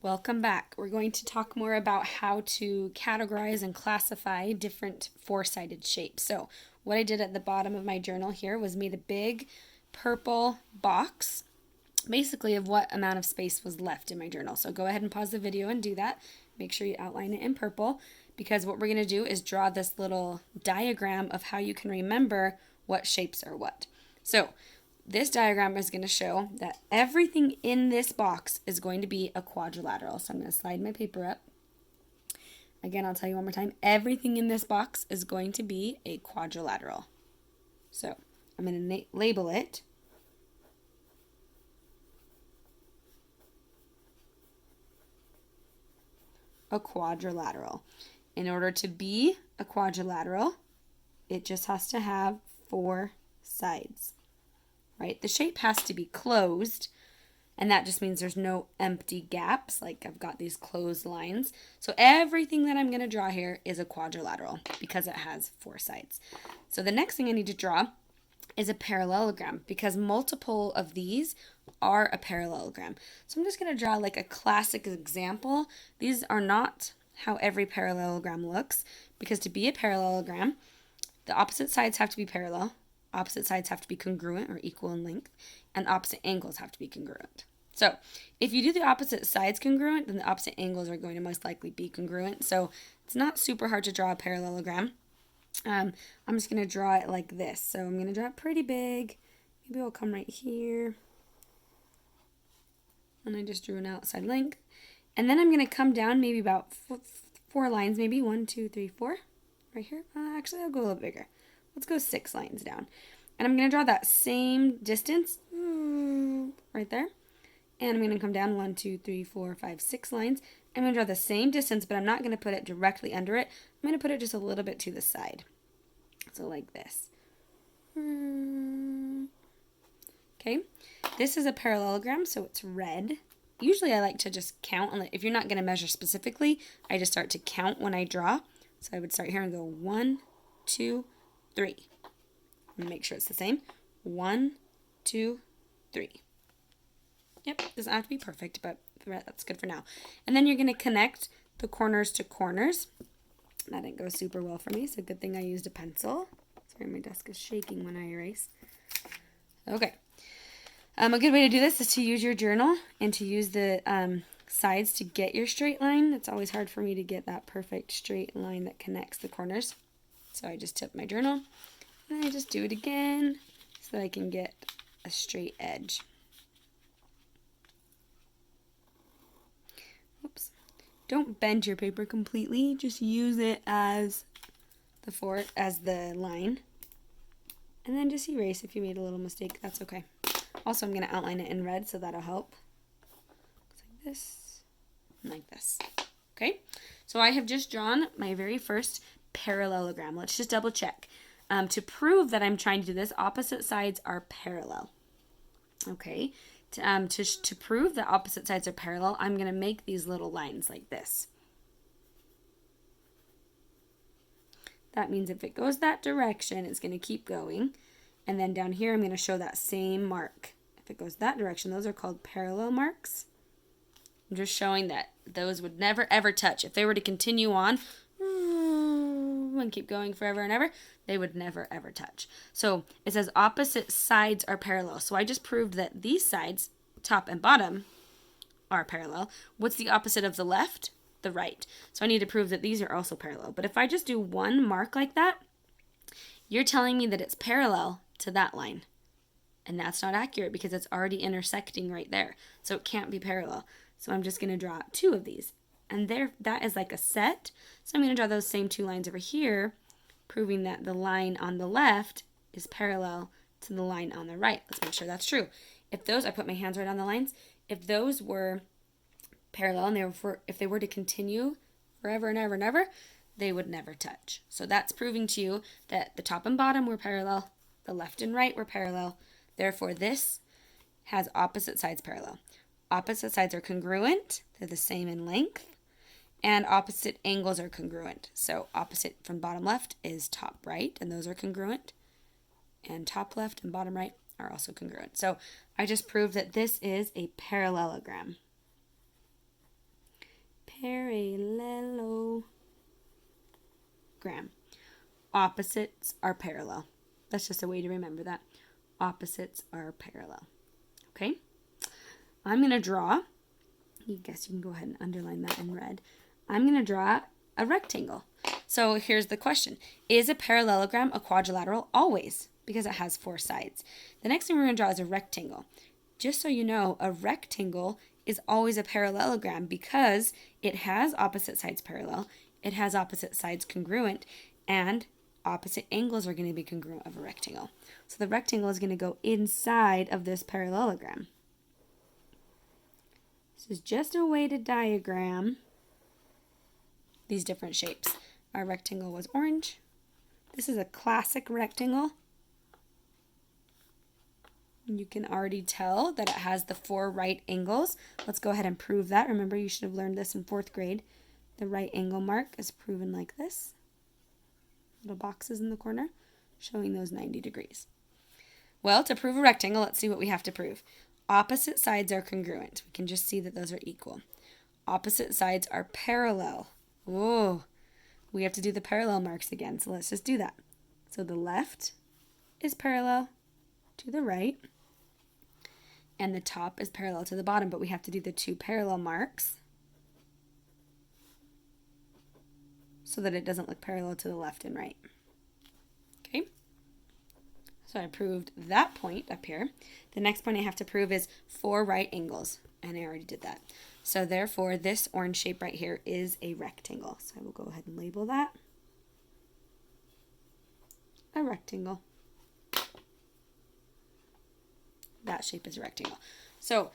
Welcome back. We're going to talk more about how to categorize and classify different four-sided shapes. So what I did at the bottom of my journal here was made a big purple box, basically of what amount of space was left in my journal. So go ahead and pause the video and do that. Make sure you outline it in purple, because what we're going to do is draw this little diagram of how you can remember what shapes are what. So this diagram is going to show that everything in this box is going to be a quadrilateral. So I'm going to slide my paper up. Again, I'll tell you one more time. Everything in this box is going to be a quadrilateral. So I'm going to label it a quadrilateral. In order to be a quadrilateral, it just has to have four sides. Right? The shape has to be closed, and that just means there's no empty gaps, like I've got these closed lines. So everything that I'm going to draw here is a quadrilateral because it has four sides. So the next thing I need to draw is a parallelogram, because multiple of these are a parallelogram. So I'm just going to draw like a classic example. These are not how every parallelogram looks, because to be a parallelogram, the opposite sides have to be parallel. Opposite sides have to be congruent or equal in length, and opposite angles have to be congruent. So if you do the opposite sides congruent, then the opposite angles are going to most likely be congruent. So it's not super hard to draw a parallelogram. I'm just going to draw it like this. So I'm going to draw it pretty big. Maybe I'll come right here. And I just drew an outside length. And then I'm going to come down maybe about four lines, maybe 1, 2, 3, 4, right here. Actually, I'll go a little bigger. Let's go 6 lines down. And I'm going to draw that same distance right there. And I'm going to come down 1, 2, 3, 4, 5, 6 lines. I'm going to draw the same distance, but I'm not going to put it directly under it. I'm going to put it just a little bit to the side. So like this. Okay. This is a parallelogram, so it's red. Usually I like to just count. If you're not going to measure specifically, I just start to count when I draw. So I would start here and go 1, 2, 3. And make sure it's the same. 1, 2, 3. Yep, doesn't have to be perfect, but that's good for now. And then you're going to connect the corners to corners. That didn't go super well for me, so good thing I used a pencil. Sorry, my desk is shaking when I erase. Okay. A good way to do this is to use your journal and to use the sides to get your straight line. It's always hard for me to get that perfect straight line that connects the corners. So I just tip my journal, and I just do it again so that I can get a straight edge. Oops. Don't bend your paper completely, just use it as the line. And then just erase if you made a little mistake, that's okay. Also, I'm going to outline it in red, so that'll help. Like this, and like this. Okay, so I have just drawn my very first parallelogram. Let's just double check. To prove that I'm trying to do this, opposite sides are parallel. Okay, to prove that opposite sides are parallel, I'm going to make these little lines like this. That means if it goes that direction, it's going to keep going. And then down here, I'm going to show that same mark. If it goes that direction, those are called parallel marks. I'm just showing that those would never, ever touch. If they were to continue on and keep going forever and ever, they would never, ever touch. So it says opposite sides are parallel. So I just proved that these sides, top and bottom, are parallel. What's the opposite of the left? The right. So I need to prove that these are also parallel. But if I just do one mark like that, you're telling me that it's parallel to that line. And that's not accurate because it's already intersecting right there. So it can't be parallel. So I'm just going to draw 2 of these. And that is like a set. So I'm going to draw those same 2 lines over here, proving that the line on the left is parallel to the line on the right. Let's make sure that's true. If those, I put my hands right on the lines, if those were parallel and if they were to continue forever and ever and ever, they would never touch. So that's proving to you that the top and bottom were parallel, the left and right were parallel. Therefore, this has opposite sides parallel. Opposite sides are congruent. They're the same in length. And opposite angles are congruent. So opposite from bottom left is top right, and those are congruent. And top left and bottom right are also congruent. So I just proved that this is a parallelogram. Parallelogram. Opposites are parallel. That's just a way to remember that. Opposites are parallel. Okay? I'm going to draw, I guess you can go ahead and underline that in red. I'm going to draw a rectangle. So here's the question. Is a parallelogram a quadrilateral? Always, because it has 4 sides. The next thing we're going to draw is a rectangle. Just so you know, a rectangle is always a parallelogram because it has opposite sides parallel, it has opposite sides congruent, and opposite angles are going to be congruent of a rectangle. So the rectangle is going to go inside of this parallelogram. This is just a way to diagram these different shapes. Our rectangle was orange. This is a classic rectangle. You can already tell that it has the 4 right angles. Let's go ahead and prove that. Remember, you should have learned this in 4th grade. The right angle mark is proven like this. Little boxes in the corner showing those 90 degrees. Well, to prove a rectangle, let's see what we have to prove. Opposite sides are congruent. We can just see that those are equal. Opposite sides are parallel. Whoa, we have to do the parallel marks again, so let's just do that. So the left is parallel to the right, and the top is parallel to the bottom, but we have to do the 2 parallel marks so that it doesn't look parallel to the left and right. Okay, so I proved that point up here. The next point I have to prove is 4 right angles, and I already did that. So therefore, this orange shape right here is a rectangle. So I will go ahead and label that a rectangle. That shape is a rectangle. So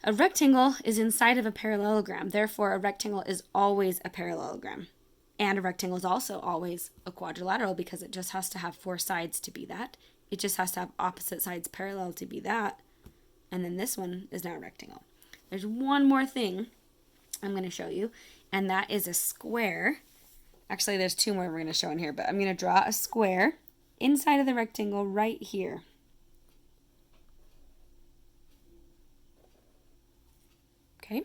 a rectangle is inside of a parallelogram. Therefore, a rectangle is always a parallelogram. And a rectangle is also always a quadrilateral because it just has to have 4 sides to be that. It just has to have opposite sides parallel to be that. And then this one is now a rectangle. There's one more thing I'm going to show you, and that is a square. Actually, there's 2 more we're going to show in here, but I'm going to draw a square inside of the rectangle right here. Okay,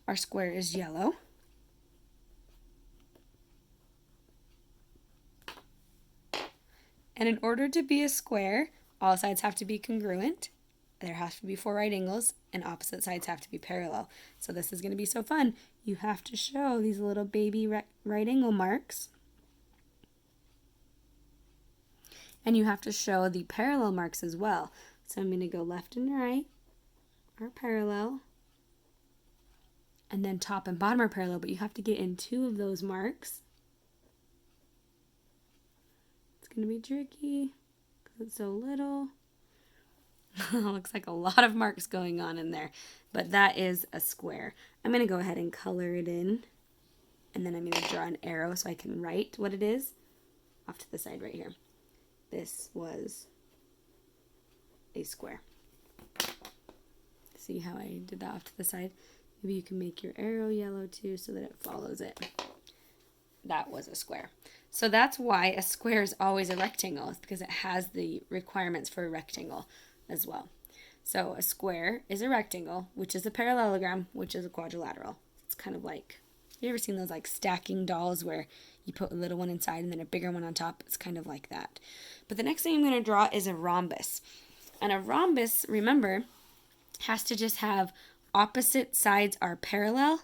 our square is yellow. And in order to be a square, all sides have to be congruent. There have to be 4 right angles, and opposite sides have to be parallel. So this is going to be so fun. You have to show these little baby right angle marks. And you have to show the parallel marks as well. So I'm going to go left and right are parallel. And then top and bottom are parallel, but you have to get in 2 of those marks. It's going to be tricky because it's so little. Looks like a lot of marks going on in there, but that is a square. I'm going to go ahead and color it in, and then I'm going to draw an arrow so I can write what it is off to the side right here. This was a square. See how I did that off to the side? Maybe you can make your arrow yellow too so that it follows it. That was a square. So that's why a square is always a rectangle. It's because it has the requirements for a rectangle as well. So a square is a rectangle, which is a parallelogram, which is a quadrilateral. It's kind of like, you ever seen those like stacking dolls where you put a little one inside and then a bigger one on top? It's kind of like that. But the next thing I'm going to draw is a rhombus. And a rhombus, remember, has to just have opposite sides are parallel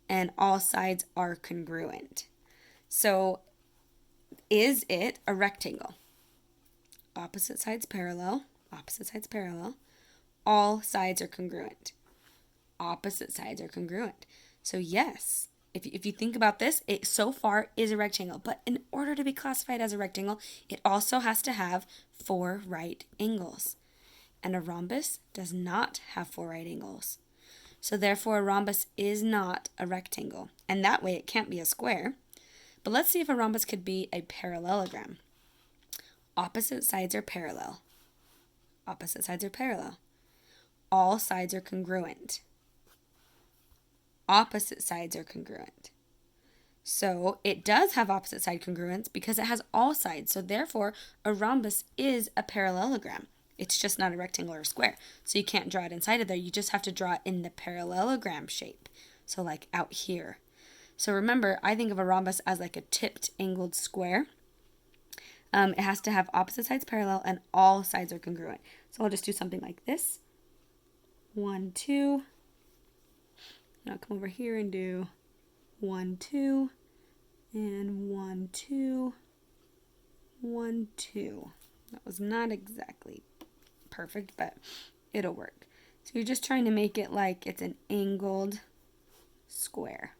and all sides are congruent. So is it a rectangle? Opposite sides parallel. Opposite sides parallel. All sides are congruent. Opposite sides are congruent. So yes, if you think about this, it so far is a rectangle. But in order to be classified as a rectangle, it also has to have 4 right angles. And a rhombus does not have 4 right angles. So therefore, a rhombus is not a rectangle. And that way, it can't be a square. But let's see if a rhombus could be a parallelogram. Opposite sides are parallel. Opposite sides are parallel. All sides are congruent. Opposite sides are congruent. So it does have opposite side congruence because it has all sides. So therefore, a rhombus is a parallelogram. It's just not a rectangle or a square. So you can't draw it inside of there. You just have to draw it in the parallelogram shape. So like out here. So remember, I think of a rhombus as like a tipped angled square. It has to have opposite sides parallel and all sides are congruent. So I'll just do something like this. 1, 2. And I'll come over here and do 1, 2, and 1, 2, 1, 2. That was not exactly perfect, but it'll work. So you're just trying to make it like it's an angled square.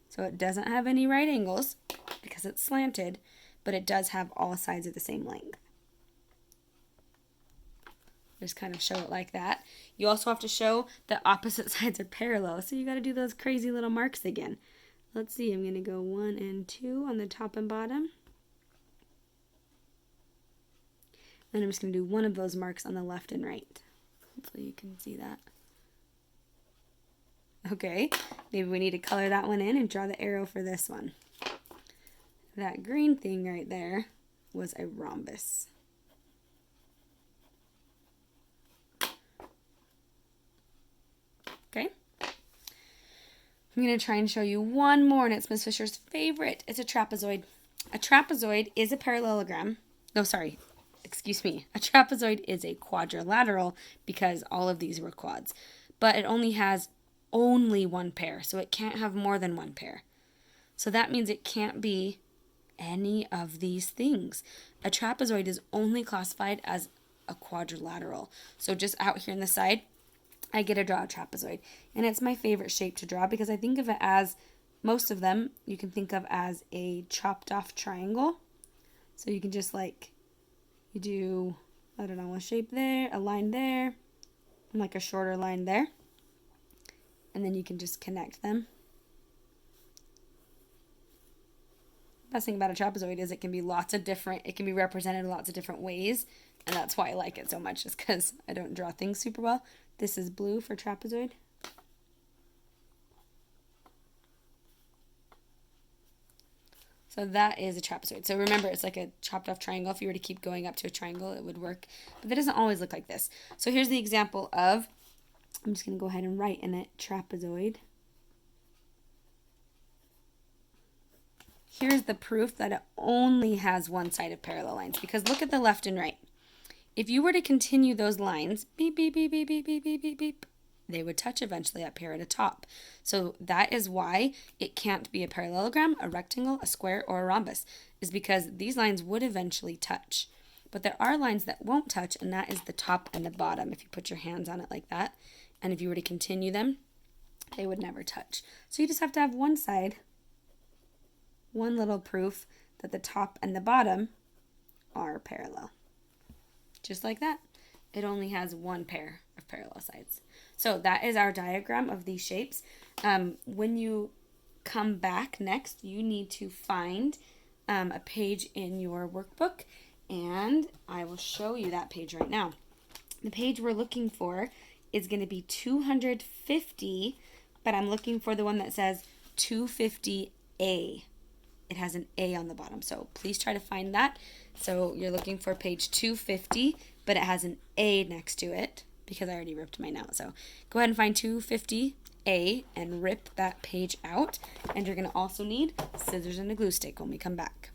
So it doesn't have any right angles because it's slanted, but it does have all sides of the same length. Just kind of show it like that. You also have to show that opposite sides are parallel, so you got to do those crazy little marks again. Let's see, I'm going to go 1 and 2 on the top and bottom. Then I'm just going to do one of those marks on the left and right. Hopefully you can see that. Okay, maybe we need to color that one in and draw the arrow for this one. That green thing right there was a rhombus. Okay. I'm going to try and show you one more, and it's Miss Fisher's favorite. It's a trapezoid. A trapezoid is a parallelogram. No, sorry. Excuse me. A trapezoid is a quadrilateral because all of these were quads. But it only has one pair, so it can't have more than one pair. So that means it can't be any of these things. A trapezoid is only classified as a quadrilateral. So just out here on the side, I get to draw a trapezoid. And it's my favorite shape to draw because I think of it as, most of them, you can think of as a chopped off triangle. So you can just like, you do, I don't know, a shape there, a line there, and like a shorter line there. And then you can just connect them. Best thing about a trapezoid is it can be represented in lots of different ways. And that's why I like it so much, is because I don't draw things super well. This is blue for trapezoid. So that is a trapezoid. So remember, it's like a chopped off triangle. If you were to keep going up to a triangle, it would work. But that doesn't always look like this. So here's the example of, I'm just going to go ahead and write in it, trapezoid. Here's the proof that it only has one side of parallel lines. Because look at the left and right. If you were to continue those lines, beep, beep, beep, beep, beep, beep, beep, beep, beep, they would touch eventually up here at the top. So that is why it can't be a parallelogram, a rectangle, a square, or a rhombus, is because these lines would eventually touch. But there are lines that won't touch, and that is the top and the bottom, if you put your hands on it like that. And if you were to continue them, they would never touch. So you just have to have one side, one little proof that the top and the bottom are parallel. Just like that. It only has one pair of parallel sides. So that is our diagram of these shapes. When you come back next, you need to find a page in your workbook, and I will show you that page right now. The page we're looking for is going to be 250, but I'm looking for the one that says 250A. It has an A on the bottom, so please try to find that. So you're looking for page 250, but it has an A next to it because I already ripped mine out. So go ahead and find 250A and rip that page out. And you're going to also need scissors and a glue stick when we come back.